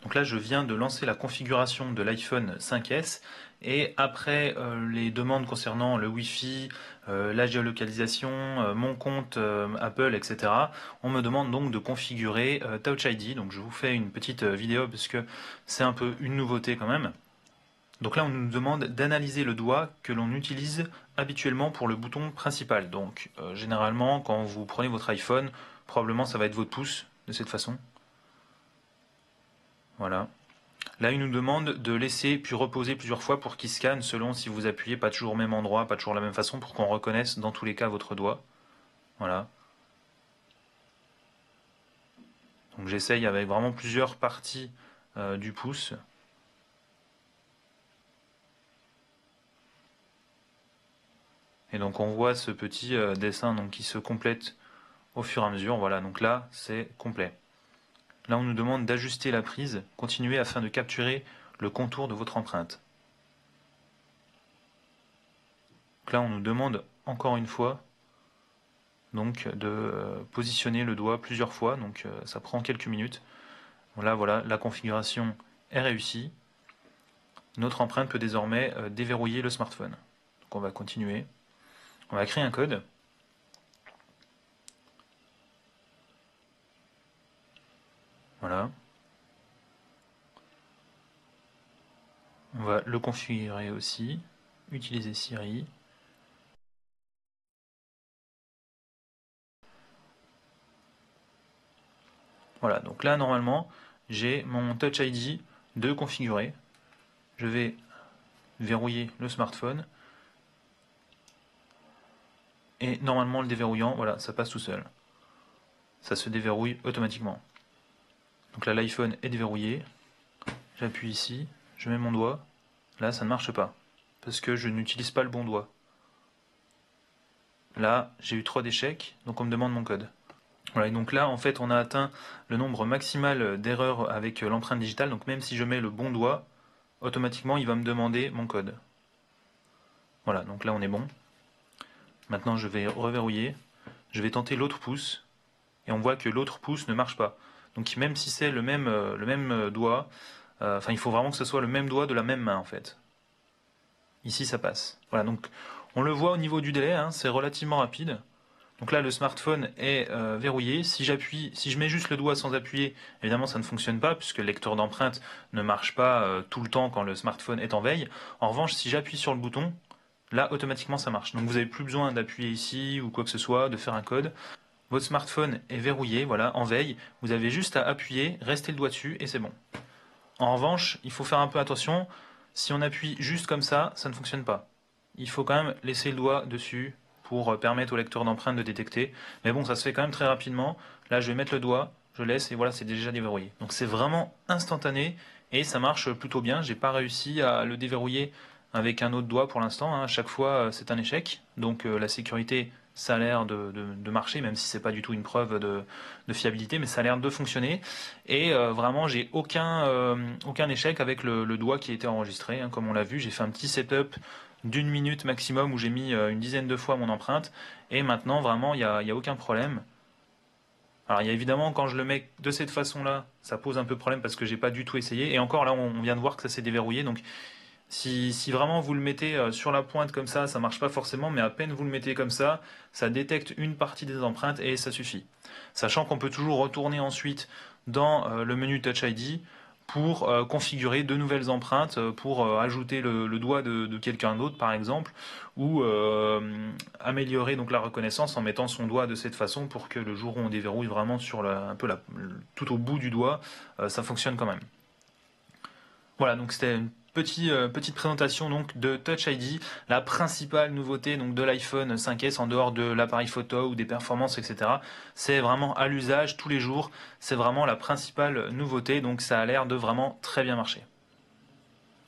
Donc là, je viens de lancer la configuration de l'iPhone 5S et après les demandes concernant le Wi-Fi, la géolocalisation, mon compte Apple, etc., on me demande donc de configurer Touch ID. Donc je vous fais une petite vidéo parce que c'est un peu une nouveauté quand même. Donc là, on nous demande d'analyser le doigt que l'on utilise habituellement pour le bouton principal. Donc généralement, quand vous prenez votre iPhone, probablement ça va être votre pouce de cette façon. Voilà. Là, il nous demande de laisser puis reposer plusieurs fois pour qu'il scanne selon si vous appuyez pas toujours au même endroit, pas toujours de la même façon, pour qu'on reconnaisse dans tous les cas votre doigt. Voilà. Donc j'essaye avec vraiment plusieurs parties du pouce. Et donc on voit ce petit dessin donc, qui se complète au fur et à mesure. Voilà, donc là c'est complet. Là on nous demande d'ajuster la prise, continuer afin de capturer le contour de votre empreinte. Donc là on nous demande encore une fois donc de positionner le doigt plusieurs fois, donc ça prend quelques minutes. Là voilà, la configuration est réussie. Notre empreinte peut désormais déverrouiller le smartphone. Donc on va continuer. On va créer un code. Voilà. On va le configurer aussi. Utiliser Siri. Voilà, donc là normalement j'ai mon Touch ID de configurer. Je vais verrouiller le smartphone. Et normalement le déverrouillant, voilà, ça passe tout seul. Ça se déverrouille automatiquement. Donc là l'iPhone est déverrouillé. J'appuie ici, je mets mon doigt. Là ça ne marche pas. Parce que je n'utilise pas le bon doigt. Là j'ai eu 3 d'échecs, donc on me demande mon code. Voilà, et donc là en fait on a atteint le nombre maximal d'erreurs avec l'empreinte digitale. Donc même si je mets le bon doigt, automatiquement il va me demander mon code. Voilà, donc là on est bon. Maintenant je vais reverrouiller. Je vais tenter l'autre pouce. Et on voit que l'autre pouce ne marche pas. Donc même si c'est le même doigt, enfin il faut vraiment que ce soit le même doigt de la même main en fait. Ici ça passe. Voilà, donc on le voit au niveau du délai, hein, c'est relativement rapide. Donc là le smartphone est verrouillé. Si je mets juste le doigt sans appuyer, évidemment ça ne fonctionne pas puisque le lecteur d'empreinte ne marche pas tout le temps quand le smartphone est en veille. En revanche, si j'appuie sur le bouton, là automatiquement ça marche. Donc vous n'avez plus besoin d'appuyer ici ou quoi que ce soit, de faire un code. Votre smartphone est verrouillé, voilà, en veille. Vous avez juste à appuyer, rester le doigt dessus et c'est bon. En revanche, il faut faire un peu attention. Si on appuie juste comme ça ne fonctionne pas. Il faut quand même laisser le doigt dessus pour permettre au lecteur d'empreinte de détecter. Mais bon, ça se fait quand même très rapidement. Là, je vais mettre le doigt, je laisse et voilà, c'est déjà déverrouillé. Donc c'est vraiment instantané et ça marche plutôt bien. J'ai pas réussi à le déverrouiller avec un autre doigt pour l'instant, hein. À chaque fois, c'est un échec. Donc la sécurité, ça a l'air de marcher, même si c'est pas du tout une preuve de fiabilité, mais ça a l'air de fonctionner. Et vraiment, j'ai aucun échec avec le doigt qui a été enregistré, hein. Comme on l'a vu, j'ai fait un petit setup d'une minute maximum où j'ai mis une dizaine de fois mon empreinte. Et maintenant, vraiment, il y a aucun problème. Alors, il y a évidemment, quand je le mets de cette façon-là, ça pose un peu problème parce que j'ai pas du tout essayé. Et encore là, on vient de voir que ça s'est déverrouillé. Donc, si vraiment vous le mettez sur la pointe comme ça marche pas forcément, mais à peine vous le mettez comme ça détecte une partie des empreintes et ça suffit. Sachant qu'on peut toujours retourner ensuite dans le menu Touch ID pour configurer de nouvelles empreintes, pour ajouter le doigt de quelqu'un d'autre par exemple, ou améliorer donc la reconnaissance en mettant son doigt de cette façon pour que le jour où on déverrouille vraiment sur un peu tout au bout du doigt, ça fonctionne quand même. Voilà, donc c'était une petite présentation donc de Touch ID, la principale nouveauté donc de l'iPhone 5S en dehors de l'appareil photo ou des performances, etc. C'est vraiment à l'usage tous les jours, c'est vraiment la principale nouveauté, donc ça a l'air de vraiment très bien marcher.